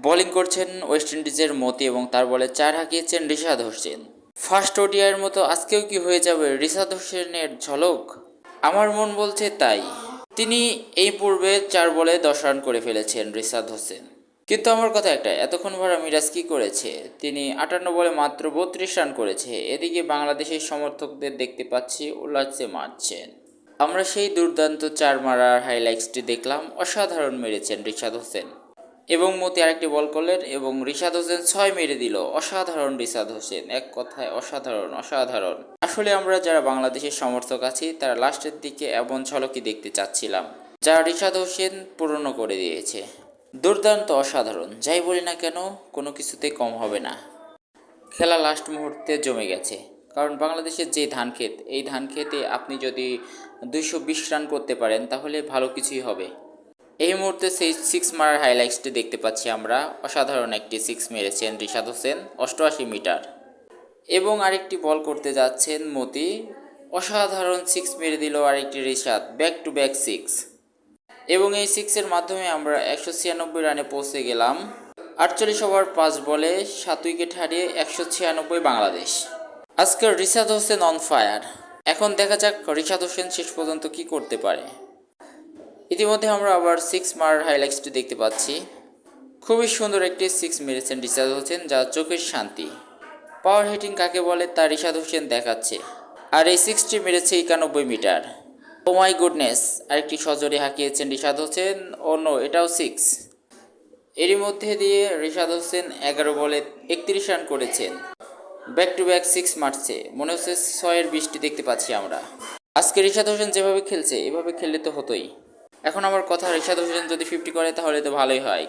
Bowling করছেন West ইন্ডিজের মতি এবং তার বলে 4 হাঁকিয়েছেন রিশাদ হোসেন। ফার্স্ট ওডিআইয়ের মতো আজকেও কি হয়ে যাবে রিশাদ হোসেনের ঝলক? আমার মন বলছে তাই। তিনি এই পূর্বে 4 বলে 10 রান করে ফেলেছেন রিশাদ হোসেন। কিন্তু আমার কথা একটা, এতক্ষণ ভরা মিরাজ কী করেছে? তিনি 58 বলে মাত্র 32 রান করেছে। এদিকে বাংলাদেশের সমর্থকদের দেখতে পাচ্ছি উল্লাসে মারছেন। আমরা সেই দুর্দান্ত 4 মারার হাইলাইটসটি দেখলাম। অসাধারণ মেরেছেন রিশাদ হোসেন এবং মতি আরেকটি বল করলেন এবং রিশাদ হোসেন 6 মেরে দিল। অসাধারণ রিশাদ হোসেন, এক কথায় অসাধারণ অসাধারণ। আসলে আমরা যারা বাংলাদেশের সমর্থক আছি তারা লাস্টের দিকে এমন ঝলকই দেখতে চাচ্ছিলাম যা রিশাদ হোসেন পূর্ণ করে দিয়েছে। দুর্দান্ত অসাধারণ, যাই বলি না কেন কোনো কিছুতে কম হবে না। খেলা লাস্ট মুহূর্তে জমে গেছে, কারণ বাংলাদেশের যে ধান ক্ষেত, এই ধান ক্ষেতে আপনি যদি 220 রান করতে পারেন তাহলে ভালো কিছুই হবে। এই মুহূর্তে সেই 6 মারার হাইলাইটসটি দেখতে পাচ্ছি আমরা। অসাধারণ একটি 6 মেরেছেন রিশাদ হোসেন 88 মিটার এবং আরেকটি বল করতে যাচ্ছেন মতি। অসাধারণ 6 মেরে দিল আরেকটি রিশাদ, ব্যাক টু ব্যাক 6 এবং এই 6-এর মাধ্যমে আমরা 196 রানে পৌঁছে গেলাম। 48 ওভার 5 বলে 7 উইকেট হারিয়ে 196 বাংলাদেশ। আজকের রিশাদ হোসেন অন ফায়ার। এখন দেখা যাক রিশাদ হোসেন শেষ পর্যন্ত কি করতে পারে। ইতিমধ্যে আমরা আবার 6 মারার হাইলাইটসটি দেখতে পাচ্ছি। খুবই সুন্দর একটি 6 মেরেছেন রিশাদ হোসেন, যা চোখের শান্তি। পাওয়ার হিটিং কাকে বলে তা রিশাদ হোসেন দেখাচ্ছে। আর এই 6টি মেরেছে 91 মিটার। ও মাই গুডনেস, আরেকটি সজোরে হাঁকিয়েছেন রিশাদ হোসেন। ও নো, এটাও 6। এরই মধ্যে দিয়ে রিশাদ হোসেন 11 বলে 31 রান করেছেন। ব্যাক টু ব্যাক 6 মারছে, মনে হচ্ছে 6-এর 20টি দেখতে পাচ্ছি আমরা। আজকে রিশাদ হোসেন যেভাবে খেলছে এভাবে খেললে তো হতোই। এখন আমার কথা, রিশাদ হোসেন যদি 50 করে তাহলে তো ভালোই হয়।